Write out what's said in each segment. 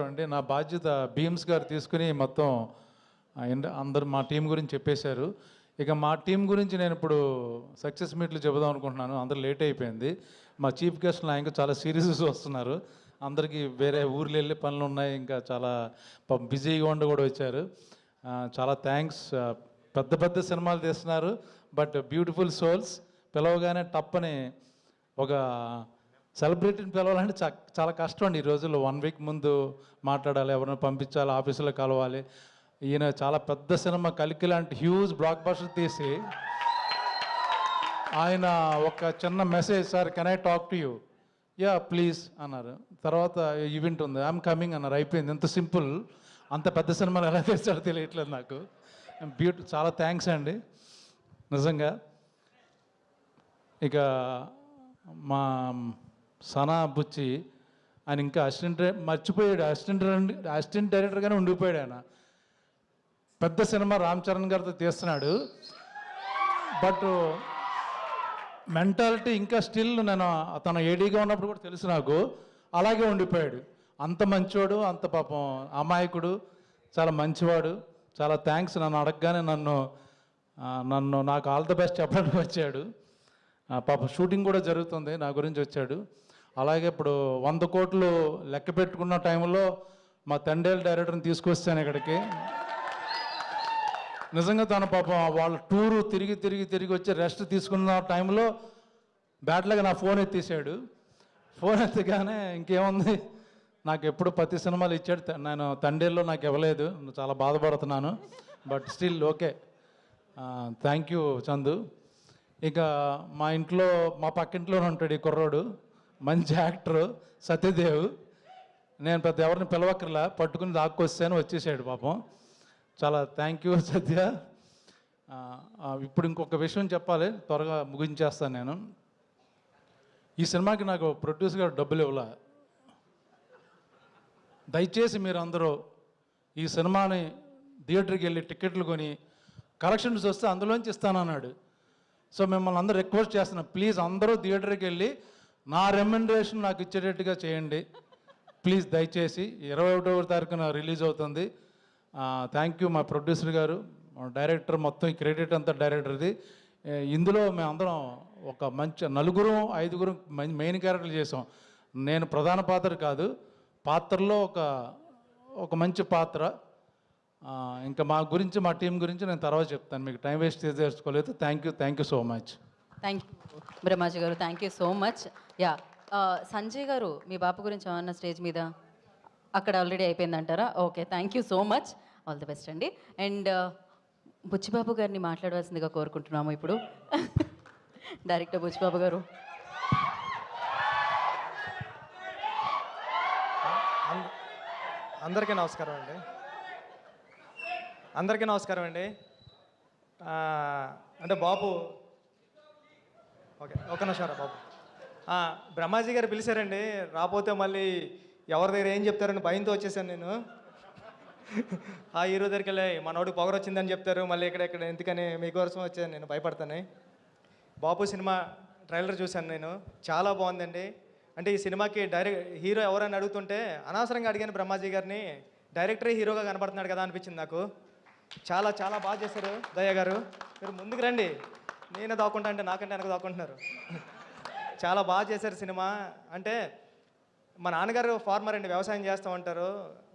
అండి నా బాధ్యత భీమ్స్ గారు తీసుకుని మొత్తం అందరు మా టీం గురించి చెప్పేశారు. ఇక మా టీం గురించి నేను ఇప్పుడు సక్సెస్ మీట్లు చెబుదాం అనుకుంటున్నాను. అందరూ లేట్ అయిపోయింది. మా చీఫ్ గెస్ట్ ఇంకా చాలా సీరియస్ వస్తున్నారు. అందరికీ వేరే ఊర్లు వెళ్ళే పనులు ఉన్నాయి. ఇంకా చాలా బిజీగా ఉండి కూడా వచ్చారు. చాలా థ్యాంక్స్. పెద్ద పెద్ద సినిమాలు తీస్తున్నారు, బట్ బ్యూటిఫుల్ సోల్స్. పిలవగానే టప్పని ఒక సెలబ్రిటీని పిలవాలంటే చాలా కష్టం అండి ఈ రోజుల్లో. 1 వీక్ ముందు మాట్లాడాలి, ఎవరిని పంపించాలి, ఆఫీసులో కలవాలి. ఈయన చాలా పెద్ద సినిమా కలికి లాంటి హ్యూజ్ బ్లాక్ బస్టర్ తీసి ఆయన ఒక చిన్న message, sir can I talk to you, yeah please అన్నారు. తర్వాత ఈవెంట్ ఉంది, ఐఎమ్ కమింగ్ అన్నారు. అయిపోయింది. ఎంత సింపుల్. అంత పెద్ద సినిమాలు ఎలా చేస్తాడో తెలియట్లేదు నాకు. చాలా థ్యాంక్స్ అండి నిజంగా. ఇక మా సనా బుచ్చి ఆయన ఇంకా మర్చిపోయాడు. అసిస్టెంట్ డైరెక్టర్గానే ఉండిపోయాడు. ఆయన పెద్ద సినిమా రామ్ చరణ్ గారితో తీస్తున్నాడు, బట్ మెంటాలిటీ ఇంకా స్టిల్ నేను తన ఏడీగా ఉన్నప్పుడు కూడా తెలుసు నాకు, అలాగే ఉండిపోయాడు. అంత మంచివాడు, అంత పాపం అమాయకుడు, చాలా మంచివాడు. చాలా థ్యాంక్స్. నన్ను అడగగానే నాకు ఆల్ ద బెస్ట్ చెప్పడానికి వచ్చాడు. పాప షూటింగ్ కూడా జరుగుతుంది, నా గురించి వచ్చాడు. అలాగే ఇప్పుడు 100 కోట్లు లెక్క పెట్టుకున్న టైంలో మా తండేల్ డైరెక్టర్ని తీసుకొచ్చాను ఇక్కడికి. నిజంగా తన పాపం వాళ్ళ టూరు తిరిగి వచ్చి రెస్ట్ తీసుకున్న టైంలో బ్యాట్లాగా నా ఫోన్ ఎత్తేసాడు. ఫోన్ ఎత్తగానే ఇంకేముంది, నాకు ఎప్పుడు ప్రతి సినిమాలు ఇచ్చాడు. నేను తండేల్లో నాకు ఇవ్వలేదు, చాలా బాధపడుతున్నాను. But still okay. Thank you Chandu. ఇక మా ఇంట్లో, మా పక్కింట్లోనే ఉంటాడు ఈ కుర్రోడు, మంచి యాక్టరు సత్యదేవ్. నేను పెద్ద ఎవరిని పిలవక్కర్లా, పట్టుకుని దాక్కొస్తాను, వచ్చేసాడు పాపం. చాలా థ్యాంక్ యూ సత్య. ఇప్పుడు ఇంకొక విషయం చెప్పాలి, త్వరగా ముగించేస్తాను నేను. ఈ సినిమాకి నాకు ప్రొడ్యూసర్ గారు డబ్బులు ఇవ్వాల. దయచేసి మీరు అందరూ ఈ సినిమాని థియేటర్కి వెళ్ళి టికెట్లు కొని కలెక్షన్స్ వస్తే అందులోంచి ఇస్తానన్నాడు. సో మిమ్మల్ని అందరూ రిక్వెస్ట్ చేస్తున్నాను, ప్లీజ్ అందరూ థియేటర్కి వెళ్ళి నా రెమ్యునరేషన్ నాకు ఇచ్చేటట్టుగా చేయండి ప్లీజ్. దయచేసి 21వ తారీఖున రిలీజ్ అవుతుంది. థ్యాంక్ యూ మా ప్రొడ్యూసర్ గారు, డైరెక్టర్, మొత్తం ఈ క్రెడిట్ అంతా డైరెక్టర్ది. ఇందులో మేమందరం ఒక మంచి 4-5 మెయిన్ క్యారెక్టర్లు చేసాం. నేను ప్రధాన పాత్ర కాదు, పాత్రలో ఒక మంచి పాత్ర. ఇంకా మా గురించి, మా టీం గురించి నేను తర్వాత చెప్తాను, మీకు టైం వేస్ట్ చేసుకోలేదు. Thank you so much. Thank you Brahmaji గారు, thank you so much. Yeah, Sanjay గారు మీ బాపు గురించి ఏమన్నా స్టేజ్ మీద అక్కడ ఆల్రెడీ అయిపోయిందంటారా? Okay, thank you so much, all the best అండి. అండ్ బుచ్చిబాబు గారిని మాట్లాడవలసిందిగా కోరుకుంటున్నాము ఇప్పుడు. డైరెక్టర్ బుచ్చిబాబు గారు. అందరికీ నమస్కారం అండి. అంటే బాబు, ఒక నిమిషం బాబు. బ్రహ్మాజీ గారు పిలిచారండి, రాపోతే మళ్ళీ ఎవరి దగ్గర ఏం చెప్తారని భయంతో వచ్చేసాను నేను. ఆ హీరో దగ్గరికి వెళ్ళి మనోడికి పొగరు వచ్చిందని చెప్తారు, మళ్ళీ ఇక్కడ ఎందుకని మీకోసం వచ్చాను, నేను భయపడతాను. బాబు సినిమా ట్రైలర్ చూశాను నేను, చాలా బాగుందండి. అంటే ఈ సినిమాకి హీరో ఎవరైనా అడుగుతుంటే అనవసరంగా అడిగాను బ్రహ్మాజీ గారిని, డైరెక్టరే హీరోగా కనబడుతున్నాడు కదా అనిపించింది నాకు. చాలా చాలా బాగా చేశారు దయ్య గారు. మీరు ముందుకు రండి, నేనే దాక్కుంటా అంటే నాకంటే వెనక దాక్కుంటున్నారు. చాలా బాగా చేశారు సినిమా. అంటే మా నాన్నగారు ఫార్మర్ అండి, వ్యవసాయం చేస్తూ ఉంటారు.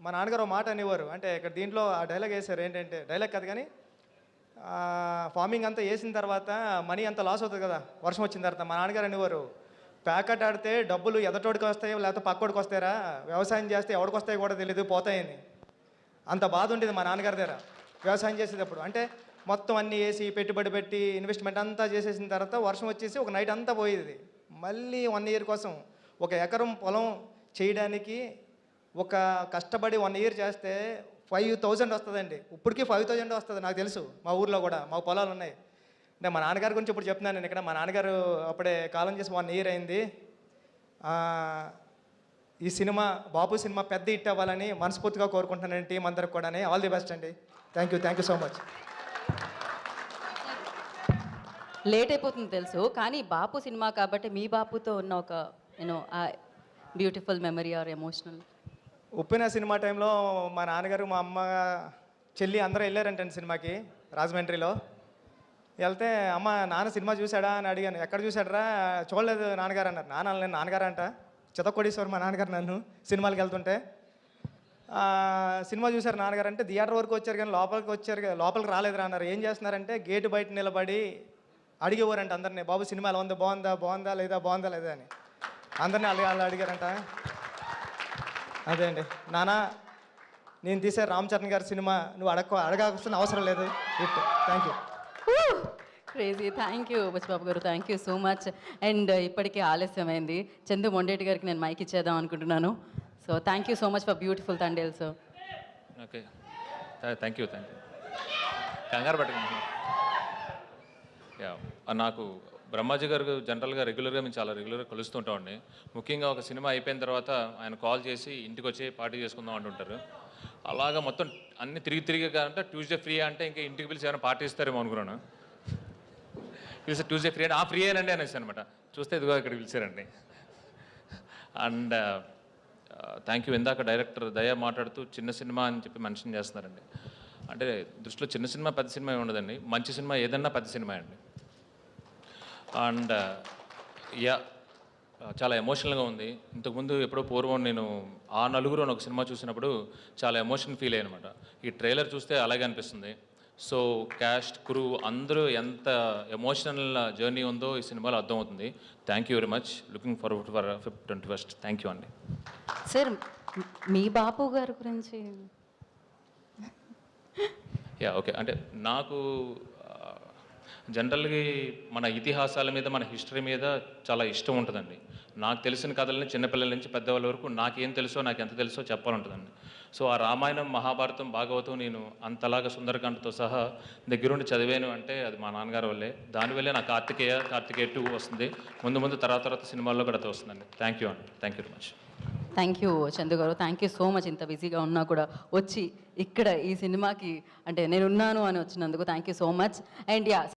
మా నాన్నగారు ఒక మాట అనేవారు, అంటే ఇక్కడ దీంట్లో ఆ డైలాగ్ వేశారు, ఏంటంటే డైలాగ్ కాదు కానీ, ఫార్మింగ్ అంతా వేసిన తర్వాత మనీ అంతా లాస్ అవుతుంది కదా వర్షం వచ్చిన తర్వాత. మా నాన్నగారు అనేవారు, ప్యాకెట్ ఆడితే డబ్బులు ఎదటోడికి వస్తాయో లేకపోతే పక్కోడికి వస్తారా, వ్యవసాయం చేస్తే ఎవడికి వస్తాయో కూడా తెలియదు, పోతాయని. అంత బాధ ఉండేది మా నాన్నగారి దగ్గర వ్యవసాయం చేసేటప్పుడు. అంటే మొత్తం అన్నీ వేసి పెట్టుబడి పెట్టి ఇన్వెస్ట్మెంట్ అంతా చేసేసిన తర్వాత వర్షం వచ్చేసి ఒక నైట్ అంతా పోయేది. మళ్ళీ 1 ఇయర్ కోసం, 1 ఎకరం పొలం చేయడానికి ఒక కష్టపడి 1 ఇయర్ చేస్తే 5,000 వస్తుందండి. ఇప్పటికీ 5,000 వస్తుంది నాకు తెలుసు, మా ఊర్లో కూడా మా పొలాలు ఉన్నాయి. అంటే మా నాన్నగారి గురించి ఇప్పుడు చెప్తున్నాను నేను ఇక్కడ. మా నాన్నగారు అప్పుడే కాలం చేసి 1 ఇయర్ అయింది. ఈ సినిమా, బాబు సినిమా పెద్ద హిట్ అవ్వాలని మనస్ఫూర్తిగా కోరుకుంటున్నాను టీం అందరికి కూడా. ఆల్ ది బెస్ట్ అండి. Thank you so much. Late అయిపోతుంది తెలుసు, కానీ బాపు సినిమా కాబట్టి మీ బాపుతో ఉన్న ఒక beautiful memory or emotional Uppena cinema టైంలో మా నాన్నగారు మా అమ్మ చెల్లి అందరూ వెళ్ళారంటండి సినిమాకి రాజమండ్రిలో. వెళ్తే అమ్మ నాన్న సినిమా చూశాడా అని అడిగాను. ఎక్కడ చూశాడరా? చూడలేదు నాన్నగారు అన్నారు. నేను నాన్నగారు అంట చితకొడేశ్వరు మా నాన్నగారు నన్ను సినిమాలకు వెళ్తుంటే. సినిమా చూశారు నాన్నగారు అంటే థియేటర్ వరకు వచ్చారు కానీ లోపలికి రాలేదురా అన్నారు. ఏం చేస్తున్నారంటే గేటు బయట నిలబడి అడిగేవారంట అందరినీ, బాబు సినిమా ఎలా ఉంది, బాగుందా లేదా అని అందరినీ వాళ్ళు అడిగారంట. అదే అండి, నానా నేను తీసే రామ్ చరణ్ గారి సినిమా నువ్వు అడగాల్సిన అవసరం లేదు. Thank you. Crazy. Thank you Buchibabu గారు, thank you so much. And ఇప్పటికే ఆలస్యమైంది. చందు మొండేటి గారికి నేను మైక్ ఇచ్చేద్దాం అనుకుంటున్నాను. So thank you so much for beautiful Thandels. Okay, thank you. కంగారు పట్టుకున్నాను. యా, నాకు బ్రహ్మాజీ గారు జనరల్గా రెగ్యులర్గా మేము చాలా రెగ్యులర్గా కలుస్తుంటామండి. ముఖ్యంగా ఒక సినిమా అయిపోయిన తర్వాత ఆయన కాల్ చేసి ఇంటికి వచ్చి పార్టీ చేసుకుందాం అంటుంటారు. అలాగా మొత్తం అన్ని తిరిగి అంటే ట్యూస్డే ఫ్రీ అంటే ఇంకా ఇంటికి పిలిచి ఏమైనా పార్టీ ఇస్తారేమో అనుకున్నాను. పిలిచి ట్యూస్డే ఫ్రీ అంటే ఫ్రీ అనండి అనేసి అనమాట. చూస్తే ఇదిగో ఇక్కడ పిలిచారండి. And thank you. ఇందాక డైరెక్టర్ దయా మాట్లాడుతూ చిన్న సినిమా అని చెప్పి మెన్షన్ చేస్తున్నారండి. అంటే దృష్టిలో చిన్న సినిమా పెద్ద సినిమా ఏమి ఉండదండి. మంచి సినిమా ఏదన్నా పెద్ద సినిమా అండి. అండ్ యా, చాలా ఎమోషనల్గా ఉంది. ఇంతకుముందు ఎప్పుడో పూర్వం నేను ఆ నలుగురు అని ఒక సినిమా చూసినప్పుడు చాలా ఎమోషన్ ఫీల్ అయ్యనమాట. ఈ ట్రైలర్ చూస్తే అలాగే అనిపిస్తుంది. సో క్యాస్ట్ క్రూ అందరూ ఎంత ఎమోషనల్ జర్నీ ఉందో ఈ సినిమాలో అర్థమవుతుంది. Thank you very much. Looking forward for 21st. Thank you అండి. సార్ మీ బాపు గారి గురించి. Yeah, okay. అంటే నాకు జనరల్గా మన ఇతిహాసాల మీద మన హిస్టరీ మీద చాలా ఇష్టం ఉంటుందండి. నాకు తెలిసిన కథలని చిన్నపిల్లల నుంచి పెద్దవాళ్ళ వరకు నాకేం తెలుసో నాకు ఎంత తెలుసో చెప్పాలంటుందండి. సో ఆ రామాయణం, మహాభారతం, భాగవతం నేను అంతలాగా సుందరకాండతో సహా దగ్గరుండి చదివాను అంటే అది మా నాన్నగారి వల్లే. దానివల్లే నాకు కార్తికేయ 2 వస్తుంది. ముందు తర్వాత సినిమాల్లో కూడా అది వస్తుందండి. థ్యాంక్ యూ అండి. Thank you very much. Thank you Chandu గారు, థ్యాంక్ యూ సో మచ్. ఇంత బిజీగా ఉన్నా కూడా వచ్చి ఇక్కడ ఈ సినిమాకి అంటే నేను ఉన్నాను అని వచ్చినందుకు thank you so much. And yeah